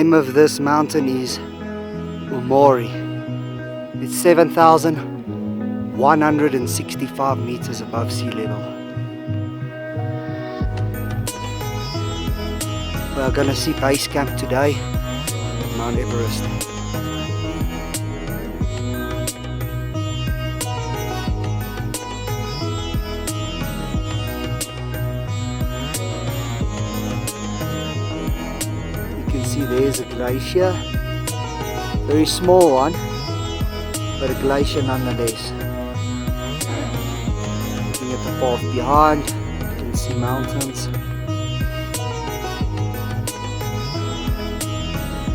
name of this mountain is Pumori. It's 7,165 meters above sea level. We are going to see base camp today, Mount Everest. See, there's a glacier, very small one, but a glacier nonetheless. Looking at the path behind, you can see mountains.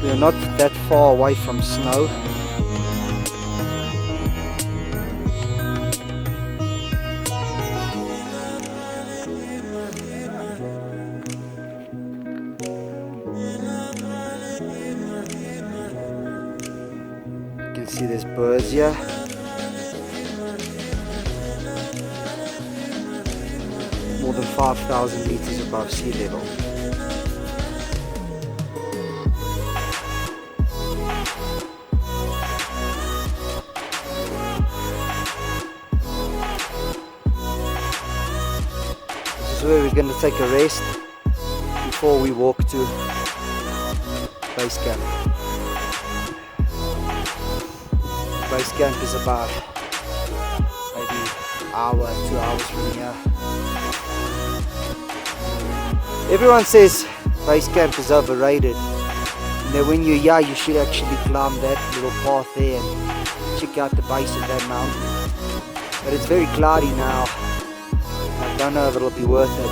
We are not that far away from snow. See, there's birds here. More than 5,000 meters above sea level. This is where we're going to take a rest before we walk to base camp. Base camp is about maybe an hour, 2 hours from here. Everyone says base camp is overrated. And that when you're here, you should actually climb that little path there and check out the base of that mountain. But it's very cloudy now. I don't know if it'll be worth it.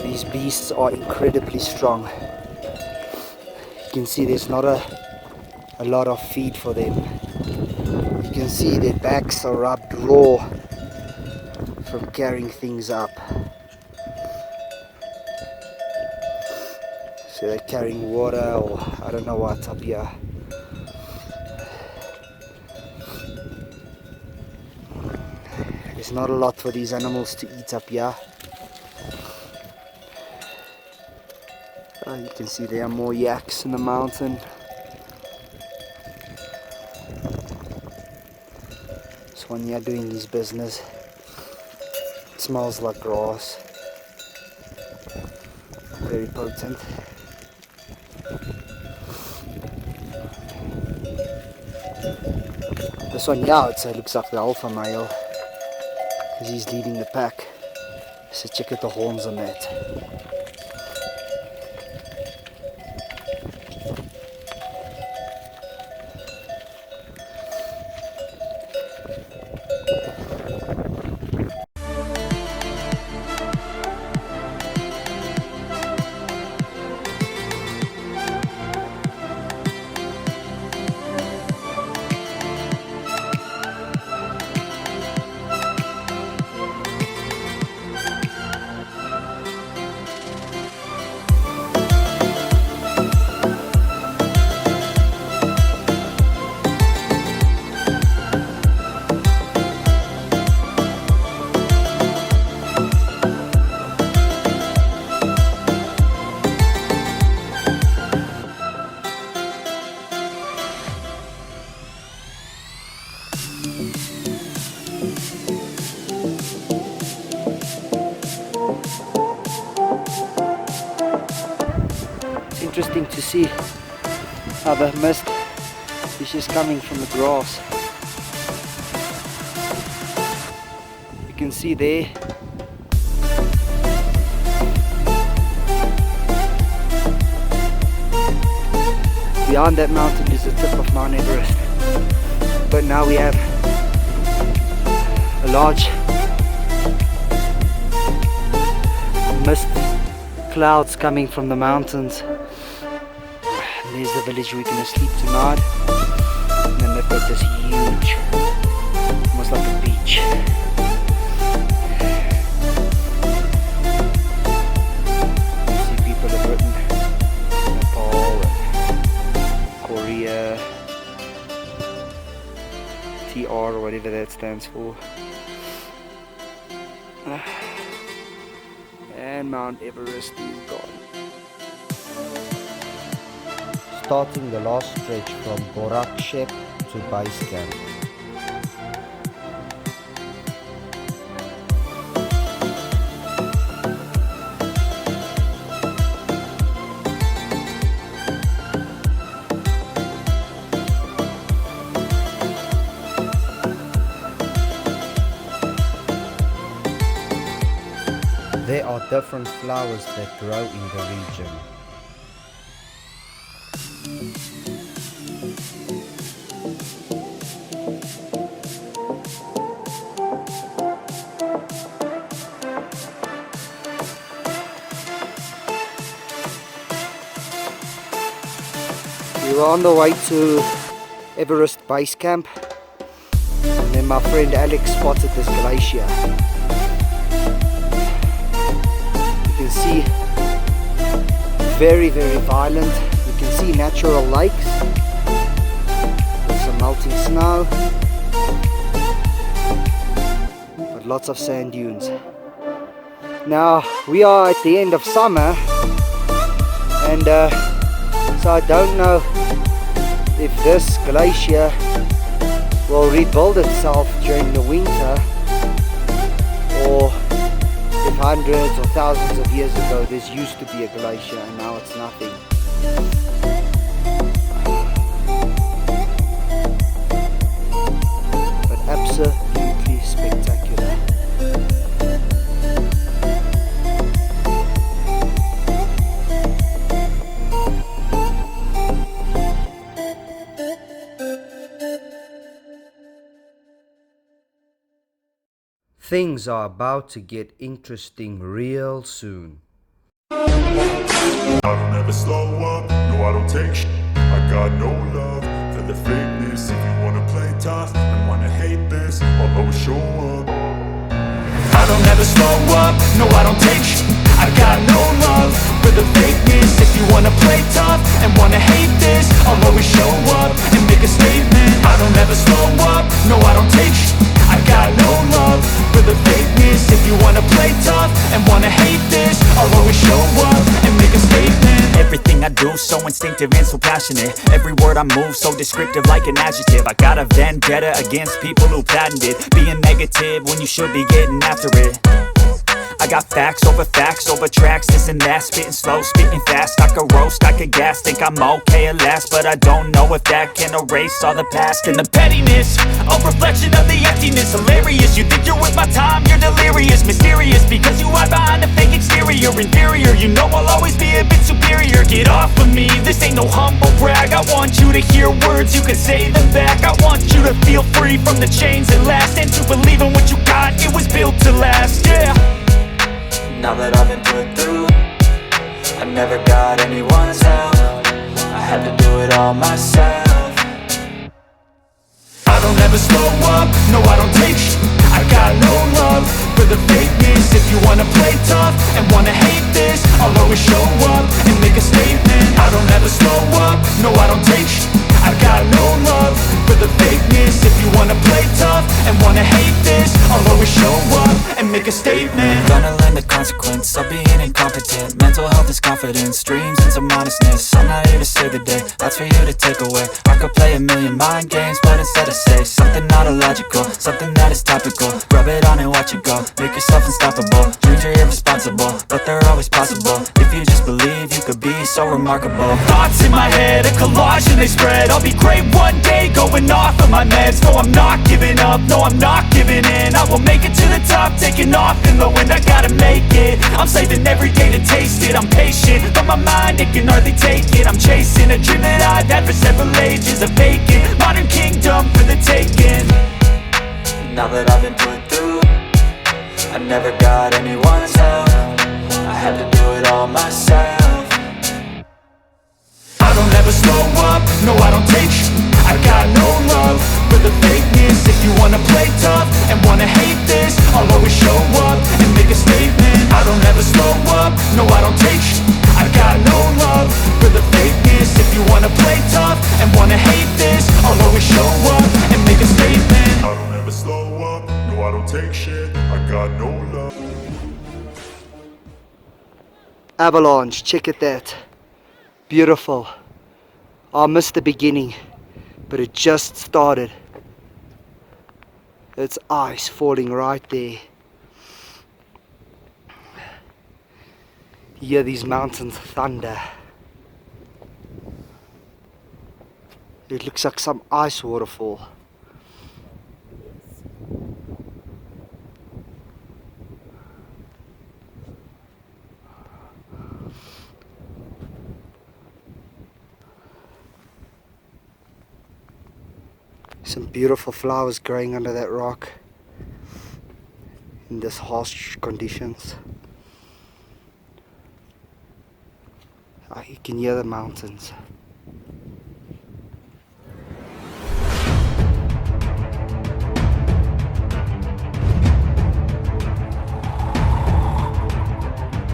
These beasts are incredibly strong. You can see there's not a lot of feed for them. You can see their backs are rubbed raw from carrying things up. So they're carrying water, or I don't know what's up here. There's not a lot for these animals to eat up here. You can see there are more yaks in the mountain. This one here doing his business. It smells like grass. Very potent. This one here, it looks like the alpha male, because he's leading the pack. So check out the horns on that. Interesting to see how the mist is just coming from the grass. You can see there beyond that mountain is the tip of Mount Everest, but now we have a large mist clouds coming from the mountains is the village we're gonna sleep tonight. And then they've got this huge, almost like a beach. See, people have written Nepal and Korea, TR or whatever that stands for. And Mount Everest is gone. Starting the last stretch from Gorakshep to base camp. There are different flowers that grow in the region. We were on the way to Everest Base Camp, and then my friend Alex spotted this glacier. You can see very violent. You can see natural lakes with some melting snow, but lots of sand dunes. Now we are at the end of summer, and so I don't know if this glacier will rebuild itself during the winter, or if hundreds or thousands of years ago this used to be a glacier and now it's nothing. But absolutely spectacular. Things are about to get interesting real soon. I don't ever slow up, no I don't take sh**. I got no love for the fakeness. If you wanna play tough and wanna hate this, I'll always show up. I don't ever slow up, no I don't take sh**. I got no love for the fakeness. If you wanna play tough and wanna hate this, I'll always show up and make a statement. I don't ever slow up, no I don't take sh**. I got no love for the fakeness. If you wanna play tough and wanna hate this, I'll always show up and make a statement. Everything I do so instinctive and so passionate. Every word I move so descriptive like an adjective. I got a vendetta against people who patented being negative when you should be getting after it. I got facts over tracks, this and that. Spitting slow, spitting fast. I could roast, I could gas. Think I'm okay at last, but I don't know if that can erase all the past. And the pettiness, a reflection of the emptiness. Hilarious, you think you're worth my time, you're delirious. Mysterious, because you hide behind a fake exterior. Inferior, you know I'll always be a bit superior. Get off of me, this ain't no humble brag. I want you to hear words, you can say them back. I want you to feel free from the chains that last, and to believe in what you got, it was built to last, yeah. Now that I've been put through, I never got anyone's help. I had to do it all myself. I don't ever slow up, no I don't take sh**. I got no love for the fakeness. If you wanna play tough and wanna hate this, I'll always show up and make a statement. I don't ever slow up, no I don't take sh**. I got no love for the fakeness. If you wanna play tough and wanna hate this, I'll always show up and make a statement. Gonna learn the consequence of being incompetent. Mental health is confidence, dreams and some honestness. I'm not here to save the day, that's for you to take away. I could play a million mind games, but instead I say something not illogical, something that is topical. Rub it on and watch it go, make yourself unstoppable. Dreams are irresponsible, but they're always possible. If you just believe, you could be so remarkable. Thoughts in my head, a collage and they spread. I'll be great one day, going off of my meds. No, I'm not giving up, no, I'm not giving in. I will make it to the top, taking off in the wind. I gotta make it, I'm saving every day to taste it. I'm patient, but my mind, it can hardly take it. I'm chasing a dream that I've had for several ages. A vacant, modern kingdom for the taking. Now that I've been put through, I never got anyone's help. I had to do it all myself. I don't ever slow no I don't take sh**. I got no love for the fakeness. If you wanna play tough and wanna hate this, I'll always show up and make a statement. I don't ever slow up, no I don't take sh**. I got no love for the fakeness. If you wanna play tough and wanna hate this, I'll always show up and make a statement. I don't ever slow up, no I don't take shit. I got no love. Avalanche, check at that. Beautiful. I missed the beginning, but it just started. It's ice falling right there. You hear these mountains thunder. It looks like some ice waterfall. Some beautiful flowers growing under that rock in this harsh conditions. You can hear the mountains.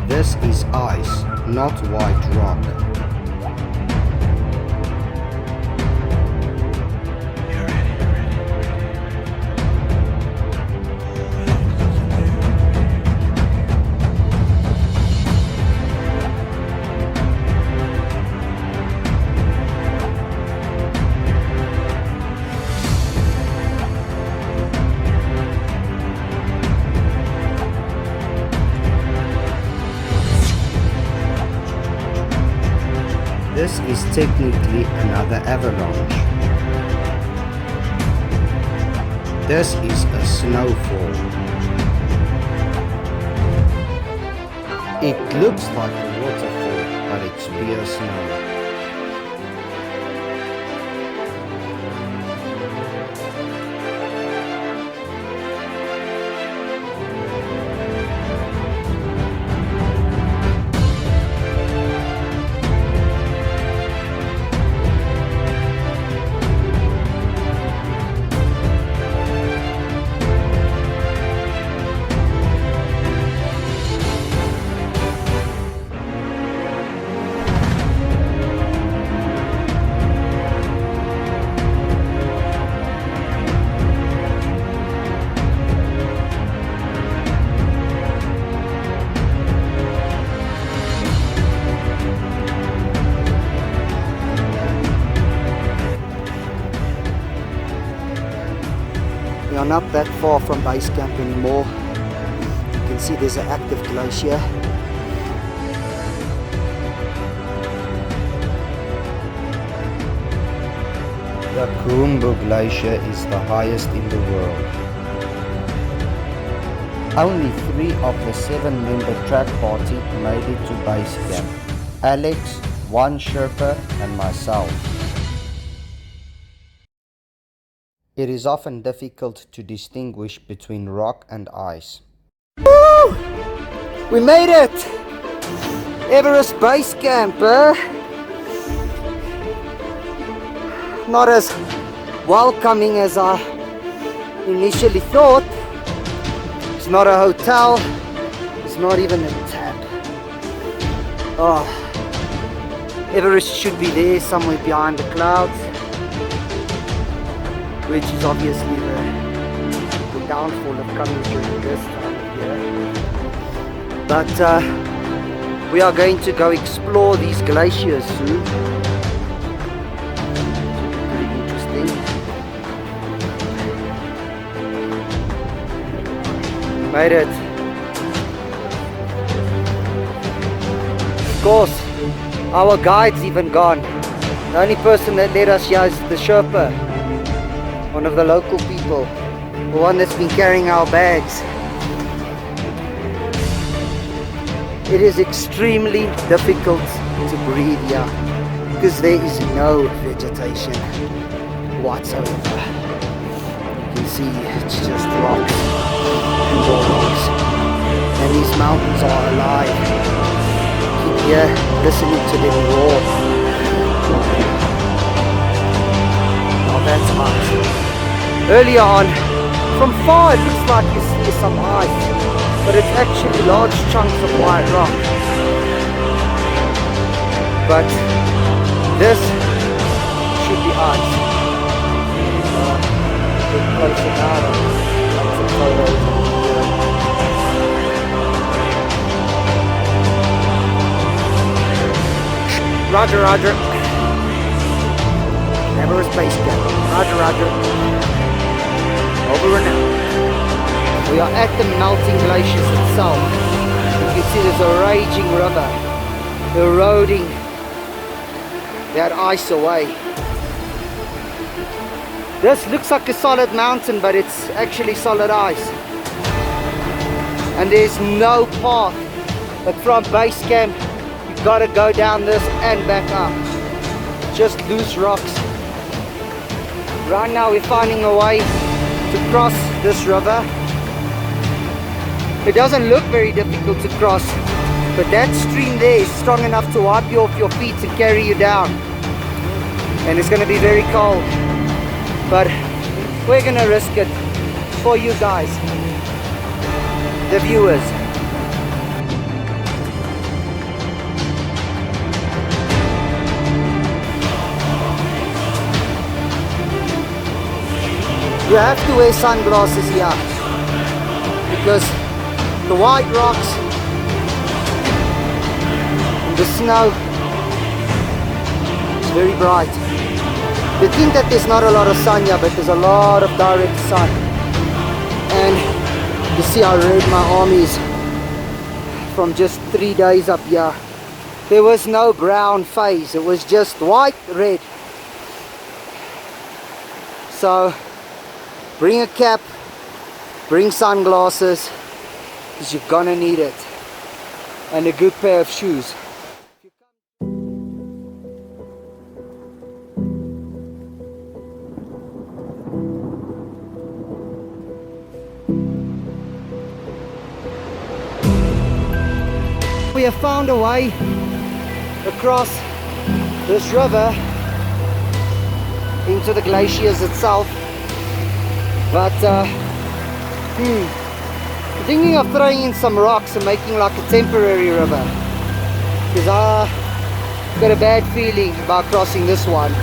This is ice, not white rock. This is technically another avalanche. This is a snowfall. It looks like a waterfall, but it's pure snow. We are not that far from base camp anymore. You can see there's an active glacier. The Khumbu Glacier is the highest in the world. Only 3 of the 7-member track party made it to base camp. Alex, one Sherpa and myself. It is often difficult to distinguish between rock and ice. Woo! We made it! Everest Base Camp, Not as welcoming as I initially thought. It's not a hotel. It's not even a tap. Oh, Everest should be there somewhere behind the clouds, which is obviously the downfall of coming during this time of year. But we are going to go explore these glaciers soon. Very interesting. We made it. Of course, our guide's even gone. The only person that led us here is the Sherpa. One of the local people, the one that's been carrying our bags. It is extremely difficult to breathe here because there is no vegetation whatsoever. You can see it's just rocks and more rocks, and these mountains are alive. Keep here listening to them roar. that's ice. Earlier on, from far it looks like you see some ice, but it's actually large chunks of white rock. But this should be ice. Get closer now. Take some photos. Roger, roger. Everest Base Camp. Roger, roger. Over and out. We are at the melting glaciers itself. You can see there's a raging river eroding that ice away. This looks like a solid mountain, but it's actually solid ice. And there's no path. But from base camp, you gotta go down this and back up. Just loose rocks. Right now we're finding a way to cross this river. It doesn't look very difficult to cross, but that stream there is strong enough to wipe you off your feet and carry you down. And it's going to be very cold, but we're going to risk it for you guys, the viewers. You have to wear sunglasses here because the white rocks and the snow is very bright. You think that there's not a lot of sun here, but there's a lot of direct sun. And you see how red my arm is from just 3 days up here. There was no brown phase, it was just white, red. So bring a cap, bring sunglasses, because you're gonna need it, and a good pair of shoes. We have found a way across this river into the glaciers itself. But I'm thinking of throwing in some rocks and making like a temporary river, because I've got a bad feeling about crossing this one.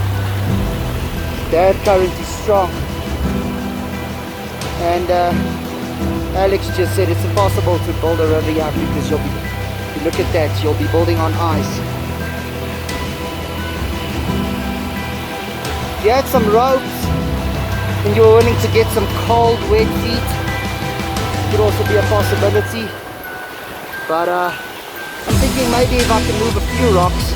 That current is strong, and Alex just said it's impossible to build a river here because you'll be, look at that, you'll be building on ice. If you had some ropes and you were willing to get some cold, wet feet, could also be a possibility. But I'm thinking maybe if I can move a few rocks,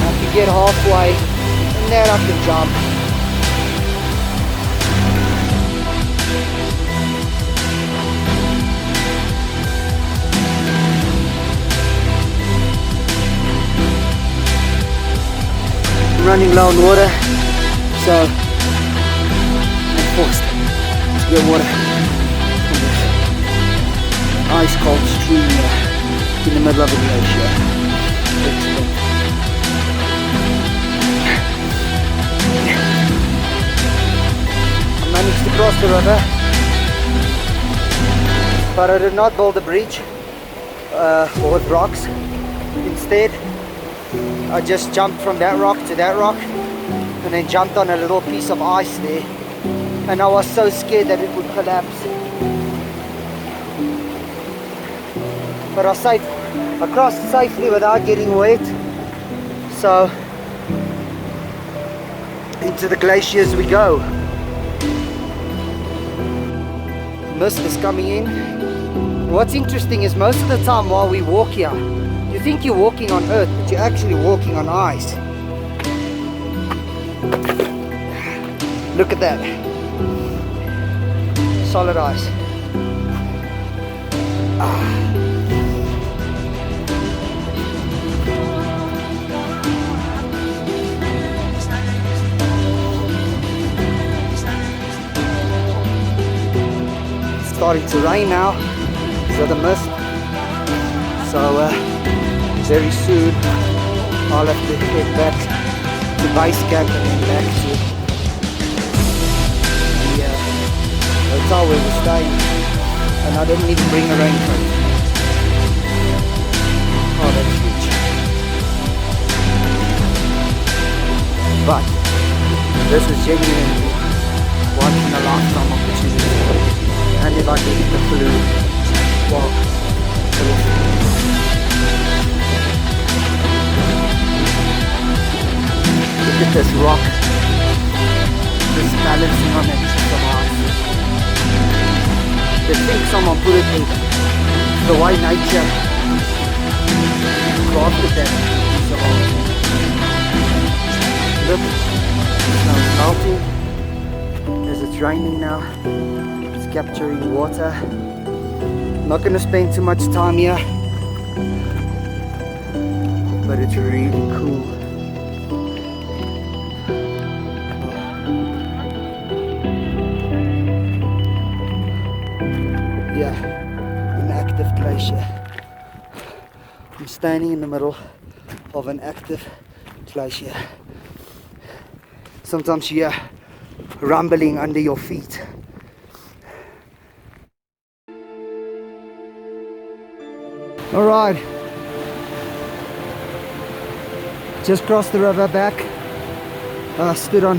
I can get halfway, and then I can jump. I'm running low on water, so I'm forced to get water from this ice cold stream in the middle of the glacier. I managed to cross the river, but I did not build a bridge with rocks. Instead, I just jumped from that rock to that rock and then jumped on a little piece of ice there, and I was so scared that it would collapse. But I crossed safely without getting wet. So into the glaciers we go. The mist is coming in. What's interesting is most of the time while we walk here, you think you're walking on earth, but you're actually walking on ice. Look at that. Solid ice. It's starting to rain now because of the mist. So very soon I'll have to head back to base camp and then back to the hotel where we're staying. And I didn't even bring a raincoat. Oh, that's huge. But this is genuinely once in a lifetime opportunity. And if I can get the flu, well, look at this rock, just balancing on it somehow. The thing someone put it in, the way nature crafted that piece of art. Look, it's now melting as it's raining now. It's capturing water. Not going to spend too much time here, but it's really cool. Yeah, an active glacier. I'm standing in the middle of an active glacier. Sometimes you hear rumbling under your feet. Alright, just crossed the river back. Stood on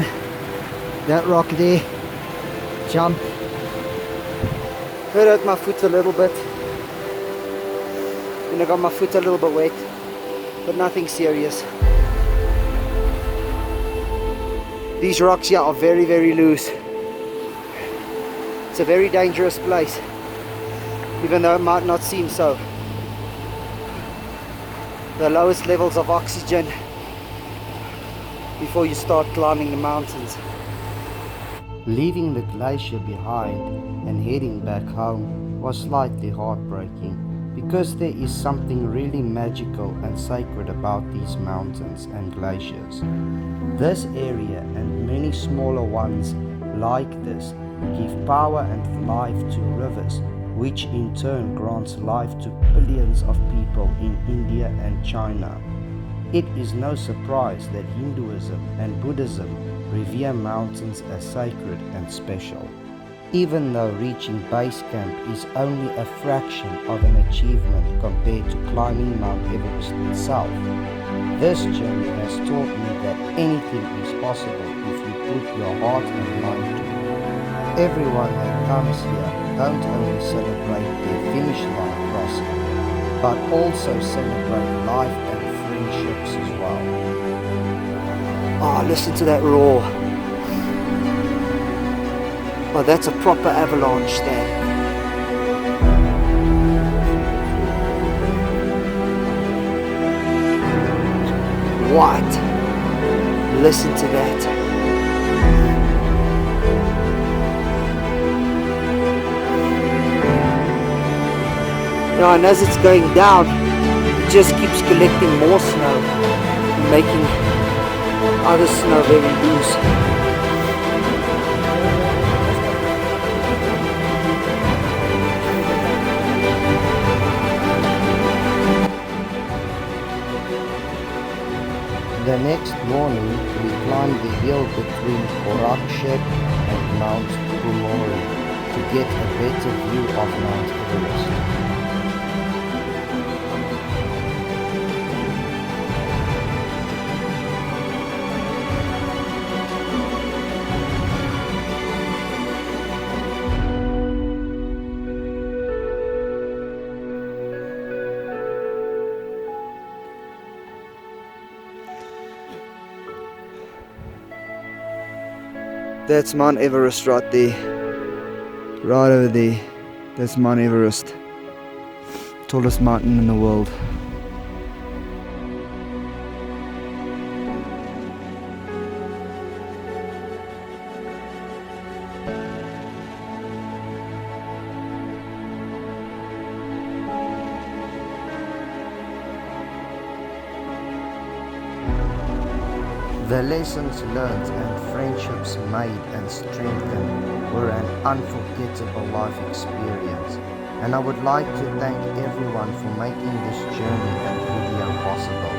that rock there, jumped. Hurt my foot a little bit, and I got my foot a little bit wet, but nothing serious. These rocks here are very, very loose. It's a very dangerous place, even though it might not seem so. The lowest levels of oxygen before you start climbing the mountains. Leaving the glacier behind and heading back home was slightly heartbreaking, because there is something really magical and sacred about these mountains and glaciers. This area and many smaller ones like this give power and life to rivers, which in turn grants life to billions of people in India and China. It is no surprise that Hinduism and Buddhism revere mountains as sacred and special. Even though reaching base camp is only a fraction of an achievement compared to climbing Mount Everest itself, this journey has taught me that anything is possible if you put your heart and mind to it. Everyone that comes here don't only celebrate their finish line crossing, but also celebrate life and friendships as well. Oh, listen to that roar. Oh, that's a proper avalanche there. What? Listen to that. Now, and as it's going down, it just keeps collecting more snow and making other snow very loose. The next morning, we climbed the hill between Gorakshep and Mount Pumori to get a better view of Mount Everest. That's Mount Everest right there. Right over there. That's Mount Everest. Tallest mountain in the world. The lessons learned and friendships made and strengthened were an unforgettable life experience, and I would like to thank everyone for making this journey and video possible.